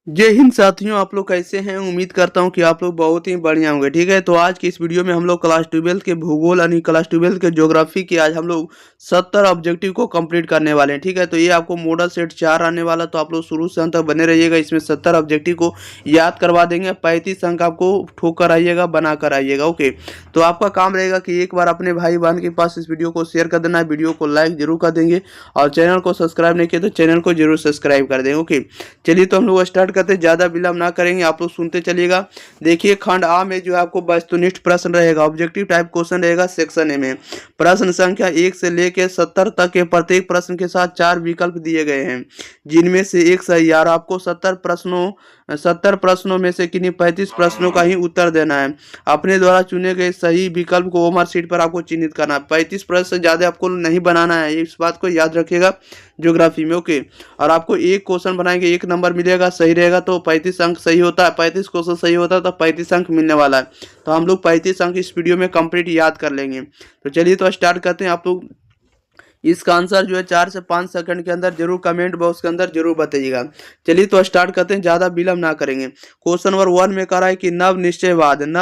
जय हिंद साथियों, आप लोग कैसे हैं। उम्मीद करता हूं कि आप लोग बहुत ही बढ़िया होंगे। ठीक है, तो आज की इस वीडियो में हम लोग क्लास 12 के भूगोल यानी क्लास 12 के ज्योग्राफी की आज हम लोग 70 ऑब्जेक्टिव को कंप्लीट करने वाले हैं। ठीक है, तो ये आपको मॉडल सेट 4 आने वाला, तो आप लोग शुरू से अंत तक बने रहिएगा। इसमें 70 ऑब्जेक्टिव को याद करवा देंगे। 35 अंक आपको ठोक कर आइएगा, बना कर आइएगा। ओके, तो आपका काम रहेगा कि एक बार अपने भाई बहन के पास इस वीडियो को शेयर कर देना है, वीडियो को लाइक जरूर कर देंगे और चैनल को सब्सक्राइब नहीं किया तो चैनल को जरूर सब्सक्राइब कर देंगे। ओके, चलिए तो हम लोग स्टार्ट करते हैं, ज़्यादा विलंब ना करेंगे, आप लोग सुनते चलिएगा। देखिए, खंड आ में जो है आपको वस्तुनिष्ठ प्रश्न रहेगा, ऑब्जेक्टिव टाइप क्वेश्चन रहेगा। सेक्शन ए में प्रश्न संख्या 1 से लेकर 70 तक के प्रत्येक प्रश्न के साथ 4 विकल्प दिए गए हैं, जिनमें से एक सही है। और आपको 70 प्रश्नों में से किन्हीं 35 प्रश्नों का ही उत्तर देना है। अपने द्वारा चुने गए सही विकल्प को ओमर शीट पर आपको चिन्हित करना है। 35 प्रश्न से ज़्यादा आपको नहीं बनाना है, इस बात को याद रखिएगा ज्योग्राफी में। ओके, और आपको एक क्वेश्चन बनाएंगे, 1 नंबर मिलेगा, सही रहेगा तो 35 अंक सही होता है। 35 क्वेश्चन सही होता है तो 35 अंक मिलने वाला है। तो हम लोग 35 अंक इस वीडियो में कंप्लीट याद कर लेंगे। तो चलिए तो स्टार्ट करते हैं। आप लोग इसका आंसर जो है 4 से 5 सेकंड के अंदर जरूर कमेंट बॉक्स के अंदर जरूर बताइएगा। चलिए तो स्टार्ट करते हैं, ज़्यादा विलंब ना करेंगे। क्वेश्चन नंबर 1 में कह रहा है कि नव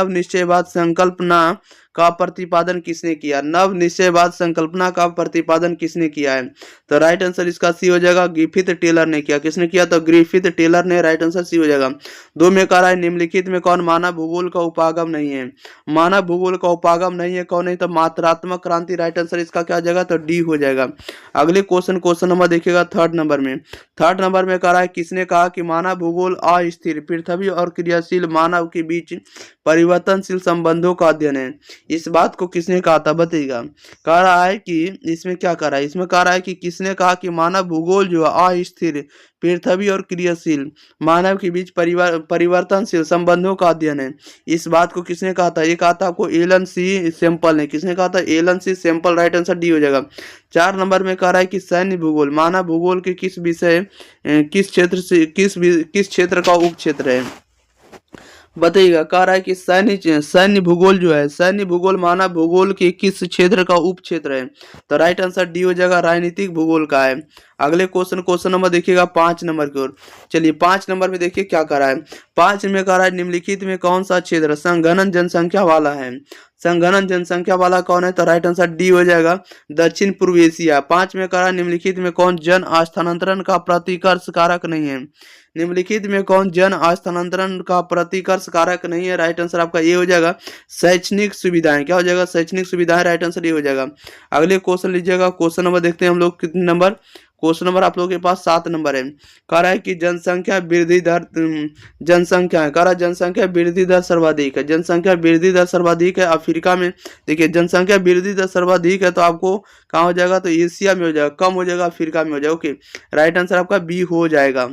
निश्चयवाद संकल्पना का प्रतिपादन किसने किया। नव निश्चयवाद संकल्पना का प्रतिपादन किसने किया है। तो राइट आंसर इसका सी हो जाएगा, ग्रिफिथ टेलर ने किया। किसने किया, तो ग्रिफिथ टेलर ने। राइट आंसर सी हो जाएगा। 2 में कह रहा है निम्नलिखित में कौन मानव भूगोल का उपागम नहीं है। मानव भूगोल का उपागम नहीं है, कौन नहीं, तो मात्रात्मक क्रांति। राइट आंसर इसका क्या हो जाएगा, तो डी हो जाएगा। अगले क्वेश्चन नंबर देखिएगा 3rd नंबर में। 3rd नंबर में कह रहा है किसने कहा कि मानव भूगोल अस्थिर पृथ्वी और क्रियाशील मानव के बीच परिवर्तनशील संबंधों का अध्ययन है। इस बात को किसने कहा था, बताइएगा। कह रहा है कि इसमें क्या कह रहा है, इसमें कह रहा है कि किसने कहा कि मानव भूगोल जो है अस्थिर पृथ्वी और क्रियाशील मानव के बीच परिवर्तनशील संबंधों का अध्ययन है। इस बात को किसने कहा था, ये कहा था आपको एलन सी सैंपल ने। किसने कहा था, एलन सी सैंपल। राइट आंसर डी हो जाएगा। 4 नंबर में कह रहा है कि सैन्य भूगोल मानव भूगोल के किस विषय किस क्षेत्र से किस क्षेत्र का उप क्षेत्र है, बताइएगा। कह रहा है कि सैन्य भूगोल जो है, सैन्य भूगोल मानव भूगोल के किस क्षेत्र का उप क्षेत्र है। तो राइट आंसर डी हो जाएगा, राजनीतिक भूगोल का है। अगले क्वेश्चन नंबर देखिएगा 5 नंबर की ओर। चलिए 5 नंबर में देखिए क्या कर रहा है। 5 में कह रहा है निम्नलिखित में कौन सा क्षेत्र संघनन जनसंख्या वाला है। संघनन जनसंख्या वाला कौन है, तो राइट आंसर डी हो जाएगा, दक्षिण पूर्व एशिया। 5 में कह रहा है निम्नलिखित में कौन जन स्थानांतरण का प्रतिकर्ष कारक नहीं है। निम्नलिखित में कौन जन स्थानांतरण का प्रतिकर्ष कारक नहीं है। राइट आंसर आपका ये हो जाएगा, शैक्षणिक सुविधाएं। क्या हो जाएगा, शैक्षणिक सुविधाएं। राइट आंसर ये हो जाएगा। अगले क्वेश्चन लीजिएगा। क्वेश्चन नंबर देखते हैं हम लोग कितने नंबर। क्वेश्चन नंबर आप लोगों के पास 7 नंबर है। कह रहा है कि जनसंख्या वृद्धि दर जनसंख्या है, कह रहा है जनसंख्या वृद्धि दर सर्वाधिक है। जनसंख्या वृद्धि दर सर्वाधिक है अफ्रीका में। देखिए जनसंख्या वृद्धि दर सर्वाधिक है तो आपको कहाँ हो जाएगा, तो एशिया में हो जाएगा। कम हो जाएगा अफ्रीका में हो जाएगा। ओके, राइट आंसर आपका बी हो जाएगा।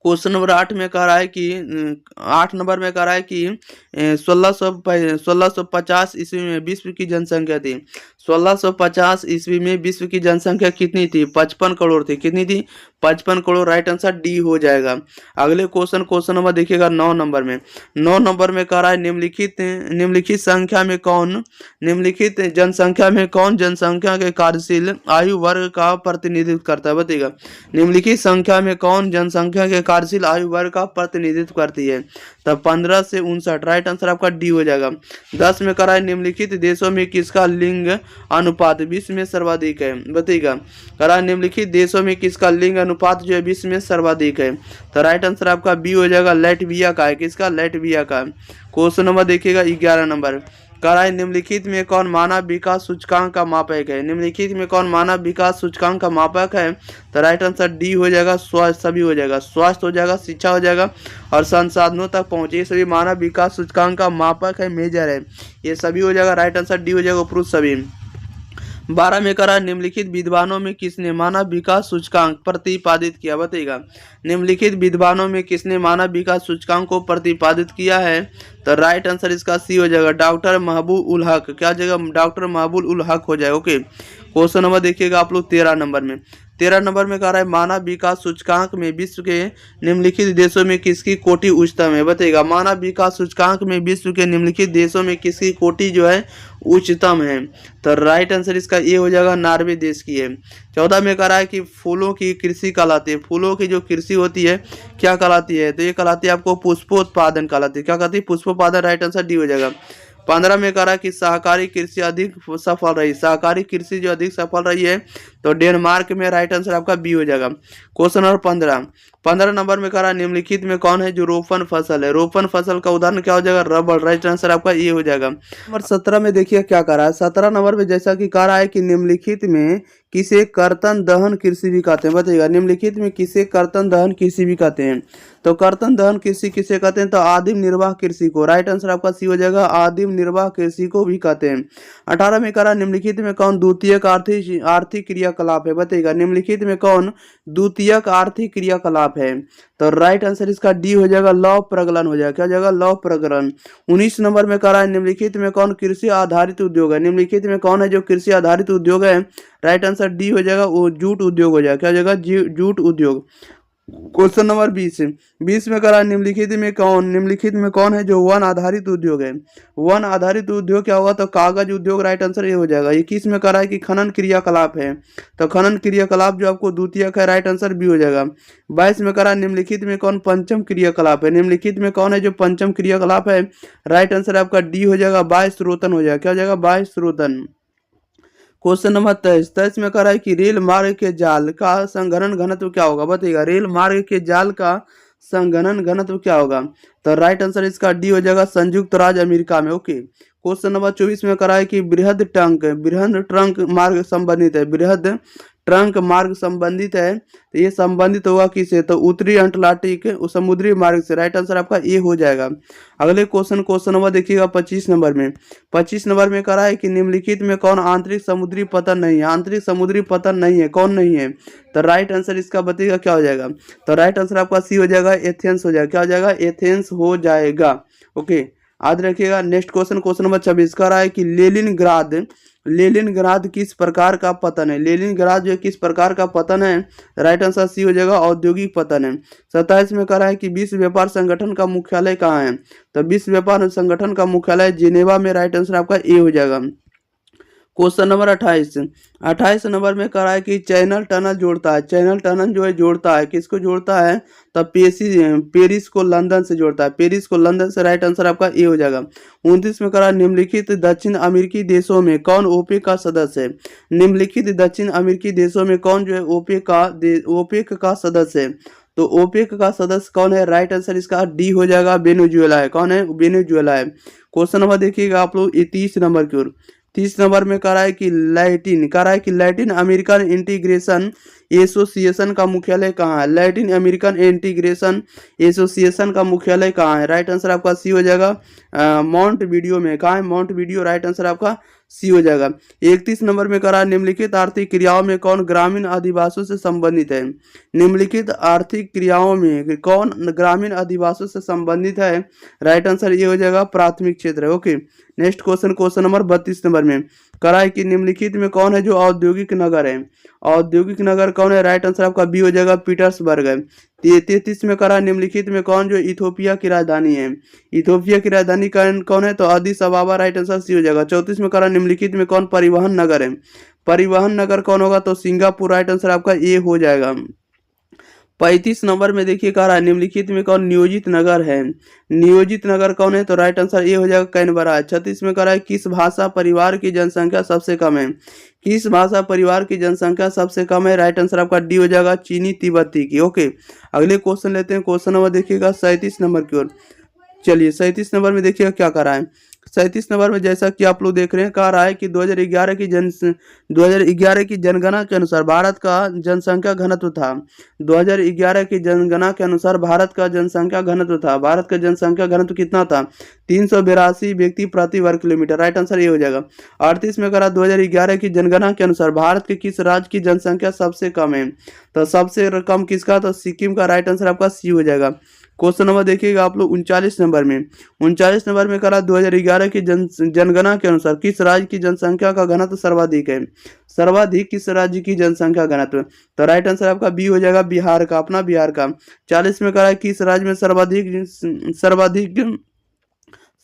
क्वेश्चन नंबर 8 में कह रहा है कि 8 नंबर में कह रहा है कि 1650 ईस्वी में विश्व की जनसंख्या थी। 1650 ईस्वी में विश्व की जनसंख्या कितनी थी, 55 करोड़ थी। कितनी थी, 55 करोड़। राइट आंसर डी हो जाएगा। अगले क्वेश्चन नंबर देखिएगा 9 नंबर में। 9 नंबर में कह रहा है निम्नलिखित संख्या में कौन निम्नलिखित जनसंख्या में कौन जनसंख्या के कार्यशील आयु वर्ग का प्रतिनिधित्व करता है, बताइएगा। निम्नलिखित संख्या में कौन जनसंख्या के कार्यशील आयु वर्ग का प्रतिनिधित्व करती है, तब 15 से 59। राइट आंसर आपका डी हो जाएगा। 10 में कह रहा है निम्नलिखित देशों में किसका लिंग अनुपात विश्व में सर्वाधिक है, बताइएगा। कह रहा है निम्नलिखित देशों में किसका लिंग अनुपात जो है विश्व में सर्वाधिक है। तो राइट आंसर आपका बी हो जाएगा, लैटविया का है। किसका, लैटविया का। क्वेश्चन नंबर देखिएगा 11 नंबर। कह रहा है निम्नलिखित में कौन मानव विकास सूचकांक का मापक है। निम्नलिखित में कौन मानव विकास सूचकांक का मापक है, तो राइट आंसर डी हो जाएगा, स्वास्थ्य। सभी हो जाएगा, स्वास्थ्य हो जाएगा, शिक्षा हो जाएगा और संसाधनों तक पहुंचे, ये सभी मानव विकास सूचकांक का मापक है, मेजर है। ये सभी हो जाएगा। राइट आंसर डी हो जाएगा, उपरोक्त सभी। 12 में करा निम्नलिखित विद्वानों में किसने मानव विकास सूचकांक प्रतिपादित किया, बताइएगा। निम्नलिखित विद्वानों में किसने मानव विकास सूचकांक को प्रतिपादित किया है, तो राइट आंसर इसका सी हो जाएगा, डॉक्टर महबूब उल हक। क्या जगह, डॉक्टर महबूब उल हक हो जाएगा। ओके, क्वेश्चन नंबर देखिएगा आप लोग 13 नंबर में। 13 नंबर में कह रहा है मानव विकास सूचकांक में विश्व के निम्नलिखित देशों में किसकी कोटि उच्चतम है। बताइएगा मानव विकास सूचकांक में विश्व के निम्नलिखित देशों में किसकी कोटि जो है उच्चतम है। तो राइट आंसर इसका ये हो जाएगा, नॉर्वे देश की है। 14 में कह रहा है कि फूलों की कृषि कहलाती है। फूलों की जो कृषि होती है क्या कहलाती है, तो ये कहलाती है आपको पुष्पोत्पादन कहलाती है। क्या कहती है, पुष्पोत्पादन। राइट आंसर डी हो जाएगा। 15 में कह रहा है कि सहकारी कृषि अधिक सफल रही। सहकारी कृषि जो अधिक सफल रही है तो डेनमार्क में। राइट आंसर आपका बी हो जाएगा। क्वेश्चन नंबर 15 नंबर में कह रहा है निम्नलिखित में कौन है जो रोपण फसल है। रोपण फसल का उदाहरण क्या हो जाएगा, रबड़। राइट आंसर आपका ये हो जाएगा। नंबर 17 में देखिए क्या कह रहा है। 17 नंबर में जैसा कि कह रहा है कि निम्नलिखित में किसे कर्तन दहन कृषि भी कहते हैं। बताइएगा निम्नलिखित में किसे कर्तन दहन कृषि भी कहते हैं। तो कर्तन दहन कृषि किसे कहते हैं, तो आदिम निर्वाह कृषि को। राइट आंसर आपका सी हो जाएगा, आदिम निर्वाह कृषि को भी कहते हैं। 18 में कह रहा निम्नलिखित में कौन द्वितीयक आर्थिक क्रियाकलाप है। बताइएगा निम्नलिखित में कौन द्वितीयक आर्थिक क्रियाकलाप है। तो राइट आंसर इसका डी हो जाएगा, लौह प्रगलन हो जाएगा। क्या हो जाएगा, लौह प्रगलन। 19 नंबर में कह रहा है निम्नलिखित में कौन कृषि आधारित उद्योग है। निम्नलिखित में कौन है जो कृषि आधारित उद्योग है। राइट आंसर डी हो जाएगा, वो जूट उद्योग हो जाएगा। क्या हो जाएगा, जूट उद्योग। क्वेश्चन नंबर 20 में करा निम्नलिखित में कौन है जो वन आधारित उद्योग है। वन आधारित उद्योग क्या होगा, तो कागज उद्योग। राइट आंसर ये हो जाएगा। 21 में करा है कि खनन क्रियाकलाप है, तो खनन क्रियाकलाप जो आपको द्वितीयक है। राइट आंसर बी हो जाएगा। 22 में करा निम्नलिखित में कौन पंचम क्रियाकलाप है। निम्नलिखित में कौन है जो पंचम क्रियाकलाप है। राइट आंसर आपका डी हो जाएगा, बाह्य स्रोतन हो जाएगा। क्या हो जाएगा, बाह्य स्रोतन। क्वेश्चन नंबर 23 में कह रहा है कि रेल मार्ग के जाल का संघनन घनत्व क्या होगा। बताइएगा रेल मार्ग के जाल का संघनन घनत्व क्या होगा। तो राइट आंसर इसका डी हो जाएगा, संयुक्त राज्य अमेरिका में। ओके। क्वेश्चन नंबर 24 में कह रहा है कि बृहद ट्रंक मार्ग संबंधित है। बृहद ट्रंक मार्ग संबंधित है, तो ये संबंधित होगा किससे, तो उत्तरी अटलांटिक समुद्री मार्ग से। राइट आंसर आपका ए हो जाएगा। अगले क्वेश्चन नंबर देखिएगा 25 नंबर में। 25 नंबर में कह रहा है कि निम्नलिखित में कौन आंतरिक समुद्री पतन नहीं है। आंतरिक समुद्री पतन नहीं है, कौन नहीं है। तो राइट आंसर इसका बताइएगा क्या हो जाएगा। तो राइट आंसर आपका सी हो जाएगा, एथेंस हो जाएगा। क्या हो जाएगा, एथेंस हो जाएगा। ओके, याद रखिएगा। नेक्स्ट क्वेश्चन नंबर 26 कह रहा है कि लेनिनग्राद किस प्रकार का पतन है। लेनिनग्राद जो किस प्रकार का पतन है। राइट आंसर सी हो जाएगा, औद्योगिक पतन है। 27 में कह रहा है कि विश्व व्यापार संगठन का मुख्यालय कहाँ है। तो विश्व व्यापार संगठन का मुख्यालय जिनेवा में। राइट आंसर आपका ए हो जाएगा। क्वेश्चन नंबर 28 नंबर में कह रहा है कि चैनल टनल जोड़ता है। चैनल टनल जो है जोड़ता है, किसको जोड़ता है, तो पेरिस को लंदन से जोड़ता है। पेरिस को लंदन से। राइट आंसर आपका ए हो जाएगा। 29 में कह रहा है निम्नलिखित दक्षिण अमेरिकी देशों में कौन ओपेक का सदस्य है। निम्नलिखित दक्षिण अमेरिकी देशों में कौन जो है ओपेक का सदस्य है। तो ओपेक का सदस्य कौन है। राइट आंसर इसका डी हो जाएगा, वेनेजुएला है। कौन है, वेनेजुएला है। क्वेश्चन नंबर देखिएगा आप लोग 30 नंबर की ओर। 30 नंबर में कह रहा है कि लैटिन अमेरिकन इंटीग्रेशन एसोसिएशन का मुख्यालय कहाँ है। लैटिन अमेरिकन इंटीग्रेशन एसोसिएशन का मुख्यालय कहाँ है। राइट आंसर आपका सी हो जाएगा, माउंटविडियो में। कहाँ है, माउंटविडियो। राइट आंसर आपका सी हो जाएगा। 31 नंबर में कह रहा है निम्नलिखित आर्थिक क्रियाओं में कौन ग्रामीण अधिवासों से संबंधित है। निम्नलिखित आर्थिक क्रियाओं में कौन ग्रामीण अधिवासों से संबंधित है। राइट आंसर ये हो जाएगा, प्राथमिक क्षेत्र है। Okay. Next question number 32 number में कह रहा है कि निम्नलिखित में कौन है जो औद्योगिक नगर है। औद्योगिक नगर कौन है। राइट आंसर आपका बी हो जाएगा, पीटर्सबर्ग है। 33 में कह रहा है निम्नलिखित में कौन जो इथोपिया की राजधानी है। इथोपिया की राजधानी कौन है, तो Addis Ababa. Right answer C हो जाएगा। 34 में कह रहा है निम्नलिखित में कौन परिवहन नगर है। परिवहन नगर कौन होगा, तो सिंगापुर। राइट आंसर आपका ए हो जाएगा। 35 नंबर में देखिए कह रहा है निम्नलिखित में कौन नियोजित नगर है। नियोजित नगर कौन है, तो राइट आंसर ये हो जाएगा, कैनबरा है। 36 में कह रहा है किस भाषा परिवार की जनसंख्या सबसे कम है। किस भाषा परिवार की जनसंख्या सबसे कम है। राइट आंसर आपका डी हो जाएगा, चीनी तिब्बती की। ओके, अगले क्वेश्चन लेते हैं। क्वेश्चन नंबर देखिएगा 37 नंबर की ओर। चलिए 37 नंबर में देखिएगा क्या कर रहा है। 37 नंबर में जैसा कि आप लोग देख रहे हैं, कह रहा है कि 2011 की जनगणना के अनुसार भारत का जनसंख्या घनत्व था। 2011 की जनगणना के अनुसार भारत का जनसंख्या घनत्व था। भारत का जनसंख्या घनत्व कितना था, 382 व्यक्ति प्रति वर्ग किलोमीटर। राइट आंसर ये हो जाएगा। 38 में करा 2011 की जनगणना के अनुसार भारत के किस राज्य की जनसंख्या सबसे कम है। तो सबसे कम किसका, तो सिक्किम का। राइट आंसर आपका सी हो जाएगा। क्वेश्चन नंबर देखिएगा आप लोग 39 नंबर में करा 2011 की जनगणना के अनुसार किस राज्य की जनसंख्या का घनत्व सर्वाधिक है। सर्वाधिक किस राज्य की जनसंख्या घनत्व, तो राइट आंसर आपका बी हो जाएगा, बिहार का, अपना बिहार का। 40 में करा है किस राज्य में सर्वाधिक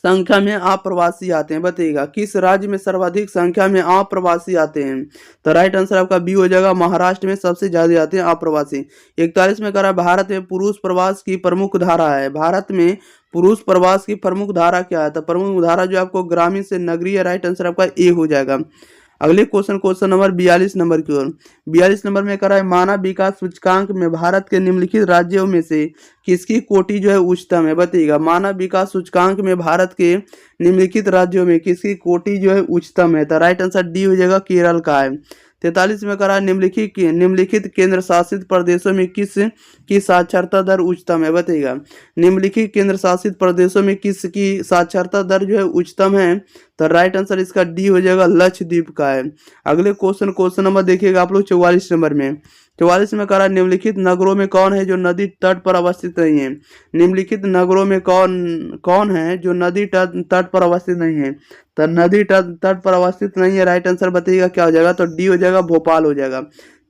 संख्या में अप्रवासी आते हैं, बताइएगा किस राज्य में सर्वाधिक संख्या में अप्रवासी आते हैं, तो राइट आंसर आपका बी हो जाएगा, महाराष्ट्र में सबसे ज्यादा आते हैं अप्रवासी। 41 में करा भारत में पुरुष प्रवास की प्रमुख धारा है। भारत में पुरुष प्रवास की प्रमुख धारा क्या है, तो प्रमुख धारा जो आपको ग्रामीण से नगरीय, राइट आंसर आपका ए हो जाएगा। अगले क्वेश्चन नंबर 42 नंबर की ओर। 42 नंबर में करा है मानव विकास सूचकांक में भारत के निम्नलिखित राज्यों में से किसकी कोटि जो है उच्चतम है, बताइएगा मानव विकास सूचकांक में भारत के निम्नलिखित राज्यों में किसकी कोटि जो है उच्चतम है, तो राइट आंसर डी हो जाएगा, केरल का है। 43 में करा निम्नलिखित केंद्र शासित प्रदेशों में किस की साक्षरता दर उच्चतम है, बताइएगा निम्नलिखित केंद्र शासित प्रदेशों में किस की साक्षरता दर जो है उच्चतम है, तो राइट आंसर इसका डी हो जाएगा, लक्षद्वीप का है। अगले क्वेश्चन नंबर देखिएगा आप लोग 44 नंबर में। 44 में करा निम्नलिखित नगरों में कौन है जो नदी तट पर अवस्थित नहीं है। निम्नलिखित नगरों में कौन है जो नदी तट पर अवस्थित नहीं है, तो नदी तट पर अवस्थित नहीं है, राइट आंसर बताइएगा क्या हो जाएगा, तो डी हो जाएगा, भोपाल हो जाएगा।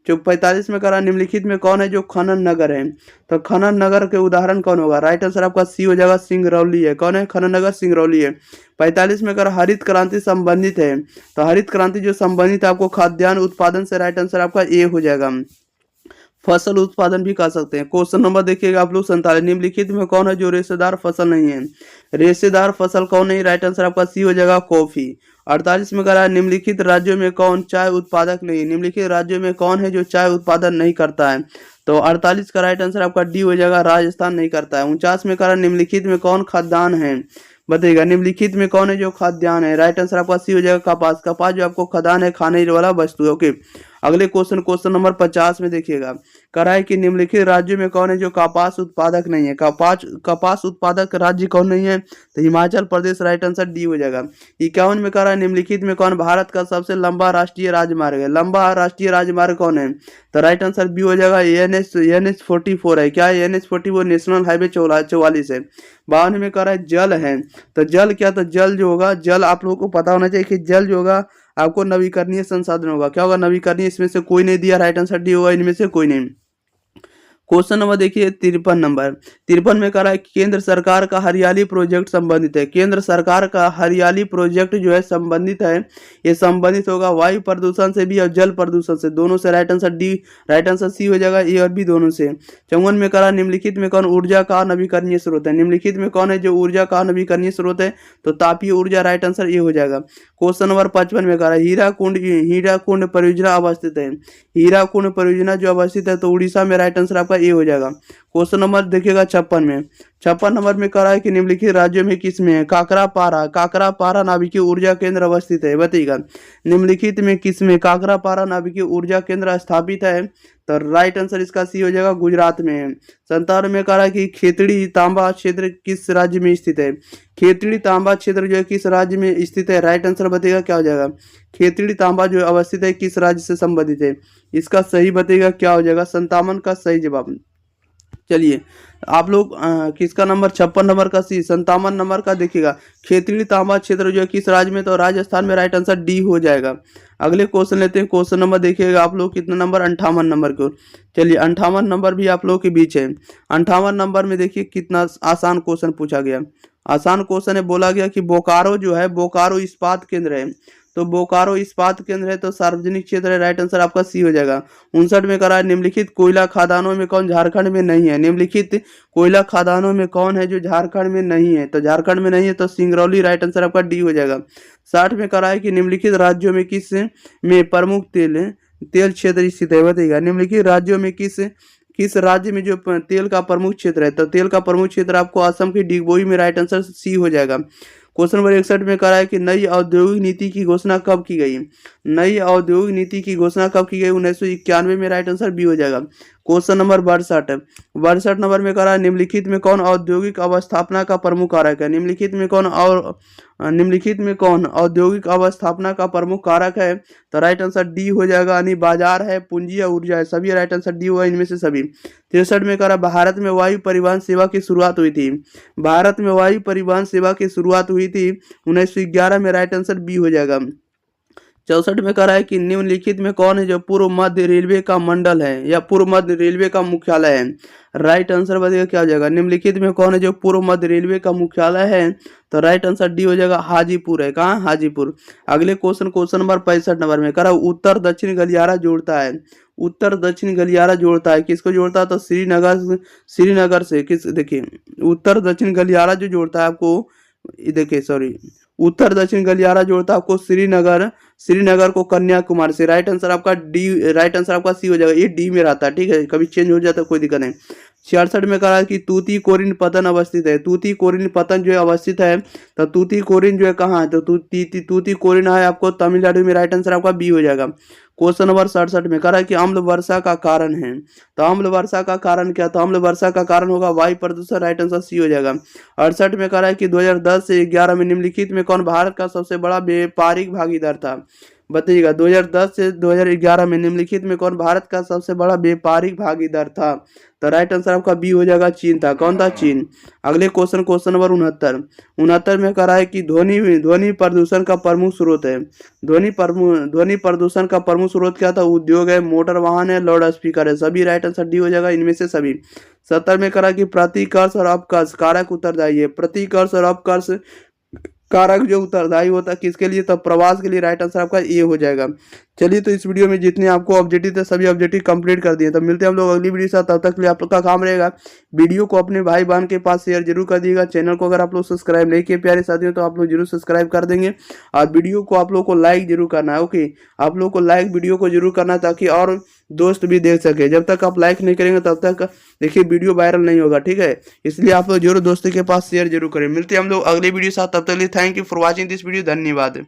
जो 45 में करा निम्नलिखित में कौन है जो खनन नगर है, तो खनन नगर के उदाहरण कौन होगा, राइट आंसर आपका सी हो जाएगा, सिंगरौली है। कौन है, खनन नगर सिंगरौली है। 45 में करा हरित क्रांति संबंधित है, तो हरित क्रांति जो संबंधित है आपको खाद्यान्न उत्पादन से, राइट आंसर आपका ए हो जाएगा। फसल उत्पादन भी कर सकते हैं। क्वेश्चन नंबर देखिएगा आप लोग 47, निम्नलिखित में कौन है जो रेशेदार फसल नहीं है। रेशेदार फसल कौन नहीं, राइट आंसर आपका सी हो जाएगा, कॉफी। 48 में करा निम्नलिखित राज्यों में कौन चाय उत्पादक नहीं है। निम्नलिखित राज्यों में कौन है जो चाय उत्पादन नहीं करता है, तो 48 का राइट आंसर आपका डी हो जाएगा, राजस्थान नहीं करता है। 49 में करा निम्नलिखित में कौन खाद्यान्न है, बताइएगा निम्नलिखित में कौन है जो खाद्यान्न है, राइट आंसर आपका सी हो जाएगा, कपास। कपास जो आपको खाद्यान्न है, खाने वाला वस्तु है। ओके, अगले क्वेश्चन नंबर 50 में देखिएगा, करा है कि निम्नलिखित राज्यों में कौन है जो कपास उत्पादक नहीं है। कपास उत्पादक राज्य कौन नहीं है, तो Himachal Pradesh, right answer D हो जाएगा। 51 में करा है निम्नलिखित में कौन भारत का सबसे लंबा राष्ट्रीय राजमार्ग है। लंबा राष्ट्रीय राजमार्ग कौन है, तो राइट आंसर बी हो जाएगा, NH 44 है। क्या है, NH 44 नेशनल हाईवे 44 है। 52 में करा है जल है, तो जल क्या, तो जल जो होगा, जल आप लोगों को पता होना चाहिए कि जल जो होगा आपको नवीकरणीय संसाधन होगा। क्या होगा, नवीकरणीय, इसमें से कोई नहीं दिया, राइट आंसर डी होगा, इनमें से कोई नहीं। क्वेश्चन नंबर देखिए 53 में करा है केंद्र सरकार का हरियाली प्रोजेक्ट संबंधित है। केंद्र सरकार का हरियाली प्रोजेक्ट जो है संबंधित है, ये संबंधित होगा वायु प्रदूषण से भी और जल प्रदूषण से, दोनों से, right answer D, right answer C हो जाएगा, ए और बी दोनों से। 54 में करा निम्नलिखित में कौन ऊर्जा का नवीकरणीय स्रोत है। निम्नलिखित में कौन है जो ऊर्जा का नवीकरणीय स्रोत है, तो तापीय ऊर्जा, राइट आंसर ए हो जाएगा। क्वेश्चन नंबर 55 में करा हीराकुंड परियोजना अवस्थित है। हीराकुंड परियोजना जो अवस्थित है तो उड़ीसा में, राइट आंसर आपका ए हो जाएगा। क्वेश्चन नंबर देखिएगा 56 नंबर में करा है कि निम्नलिखित राज्यों में किस में है, काकरापारा नाभिकीय ऊर्जा केंद्र अवस्थित है, बताइएगा निम्नलिखित में किस में काकरापारा नाभिकीय ऊर्जा केंद्र स्थापित है, तो राइट आंसर इसका सी हो जाएगा, गुजरात में है। 57 में करा है कि खेतड़ी तांबा क्षेत्र किस राज्य में स्थित है। खेतड़ी तांबा क्षेत्र जो है किस राज्य में स्थित है, राइट आंसर बताइएगा क्या हो जाएगा। खेतड़ी तांबा जो अवस्थित है किस राज्य से संबंधित है, इसका सही बताइएगा क्या हो जाएगा, 57 का सही जवाब। चलिए आप लोग किसका नंबर 56 नंबर का सी, 57 नंबर का देखिएगा, खेतड़ी तांबा क्षेत्र जो है किस राज्य में, तो राजस्थान में, राइट आंसर डी हो जाएगा। अगले क्वेश्चन लेते हैं। क्वेश्चन नंबर देखिएगा आप लोग कितना नंबर, 58 नंबर को। चलिए 58 नंबर भी आप लोगों के बीच है। 58 नंबर में देखिए कितना आसान क्वेश्चन पूछा गया। आसान क्वेश्चन है, बोला गया कि बोकारो जो है, बोकारो इस्पात केंद्र है, तो बोकारो इस्पात केंद्र है तो सार्वजनिक क्षेत्र है, राइट आंसर आपका सी हो जाएगा। 59 में करा है निम्नलिखित कोयला खादानों में कौन झारखंड में नहीं है। निम्नलिखित कोयला खादानों में कौन है जो झारखंड में नहीं है, तो झारखंड में नहीं है तो सिंगरौली, राइट आंसर आपका डी हो जाएगा। 60 में करा है कि निम्नलिखित राज्यों में किस में प्रमुख तेल क्षेत्र स्थित है, बताइएगा निम्नलिखित राज्यों में किस राज्य में जो तेल का प्रमुख क्षेत्र है, तो तेल का प्रमुख क्षेत्र आपको असम की डिगबोई में, राइट आंसर सी हो जाएगा। क्वेश्चन नंबर 61 में करा है कि नई औद्योगिक नीति की घोषणा कब की गई। नई औद्योगिक नीति की घोषणा कब की गई? 1991 में। राइट आंसर बी हो जाएगा। Question number 62। 62 नंबर में करा निम्नलिखित में कौन औद्योगिक अवस्थापना का प्रमुख कारक है? निम्नलिखित में कौन औद्योगिक अवस्थापना का प्रमुख कारक है? तो राइट आंसर डी हो जाएगा, यानी बाजार है, पूंजी या ऊर्जा है, सभी राइट आंसर डी होगा इनमें से सभी। 63 में करा भारत में वायु परिवहन सेवा की शुरुआत हुई थी? भारत में वायु परिवहन सेवा की शुरुआत हुई थी 1911 में। राइट आंसर बी हो जाएगा। 64 में कह रहा है कि निम्नलिखित में कौन है जो पूर्व मध्य रेलवे का मंडल है या पूर्व मध्य रेलवे का मुख्यालय है? राइट आंसर बताइएगा क्या हो जाएगा। निम्नलिखित में कौन है जो पूर्व मध्य रेलवे का मुख्यालय है? तो राइट आंसर डी हो जाएगा, हाजीपुर है। कहाँ? हाजीपुर। अगले क्वेश्चन नंबर 65 नंबर में कह रहा है उत्तर दक्षिण गलियारा जोड़ता है। उत्तर दक्षिण गलियारा जोड़ता है, किसको जोड़ता है? तो श्रीनगर से किस, देखिए उत्तर दक्षिण गलियारा जो जोड़ता है आपको, देखिए सॉरी, उत्तर दक्षिण गलियारा जोड़ता है आपको श्रीनगर को कन्याकुमारी से। राइट आंसर आपका डी, राइट आंसर आपका सी हो जाएगा। ये डी में रहता है, ठीक है, कभी चेंज हो जाता है कोई दिक्कत नहीं। 66 में कहा कि तूतीकोरिन पतन अवस्थित है। तूतीकोरिन पतन जो है अवस्थित है, तो तूतीकोरिन जो है कहाँ है? तो तूतीकोरिन है आपको तमिलनाडु में। राइट आंसर आपका बी हो जाएगा। क्वेश्चन नंबर 67 में कह रहा है कि अम्ल वर्षा का कारण है। तो अम्ल वर्षा का कारण क्या? तो अम्ल वर्षा का कारण होगा वायु प्रदूषण। राइट आंसर सी हो जाएगा। 68 में कह रहा है कि 2010 से 11 में निम्नलिखित में कौन भारत का सबसे बड़ा व्यापारिक भागीदार था? बताइएगा, 2010 से 2011 में निम्नलिखित में कौन भारत का सबसे बड़ा व्यापारिक भागीदार था? तो राइट आंसर आपका बी हो जाएगा, चीन था। कौन था? चीन। अगले क्वेश्चन नंबर 69 में कह रहा है कि ध्वनि प्रदूषण का प्रमुख स्रोत है। ध्वनि प्रदूषण का प्रमुख स्रोत क्या था? उद्योग है, मोटर वाहन है, लाउड स्पीकर है, सभी राइट आंसर डी हो जाएगा इनमें से सभी। 70 में कह रहा है कि प्रतिकर्ष और अपकर्ष कारक उत्तरदायी है। प्रतिकर्ष और अपकर्ष कारक जो उत्तरदायी होता है किसके लिए? तो प्रवास के लिए। राइट आंसर आपका ए हो जाएगा। चलिए, तो इस वीडियो में जितने आपको ऑब्जेक्टिव थे सभी ऑब्जेक्टिव कंप्लीट कर दिए। तो मिलते हैं हम लोग अगली वीडियो के साथ, तब तक के लिए आप लोग का काम रहेगा वीडियो को अपने भाई बहन के पास शेयर जरूर कर दिएगा। चैनल को अगर आप लोग सब्सक्राइब नहीं किए प्यारे साथियों तो आप लोग जरूर सब्सक्राइब कर देंगे, और वीडियो को आप लोग को लाइक जरूर करना है। ओके, आप लोग को लाइक वीडियो को जरूर करना है ताकि और दोस्त भी देख सके। जब तक आप लाइक नहीं करेंगे तब तक देखिए वीडियो वायरल नहीं होगा, ठीक है, इसलिए आप लोग जरूर दोस्तों के पास शेयर जरूर करें। मिलते हैं हम लोग अगली वीडियो के साथ, तब तक के लिए thank you for watching this video. धन्यवाद।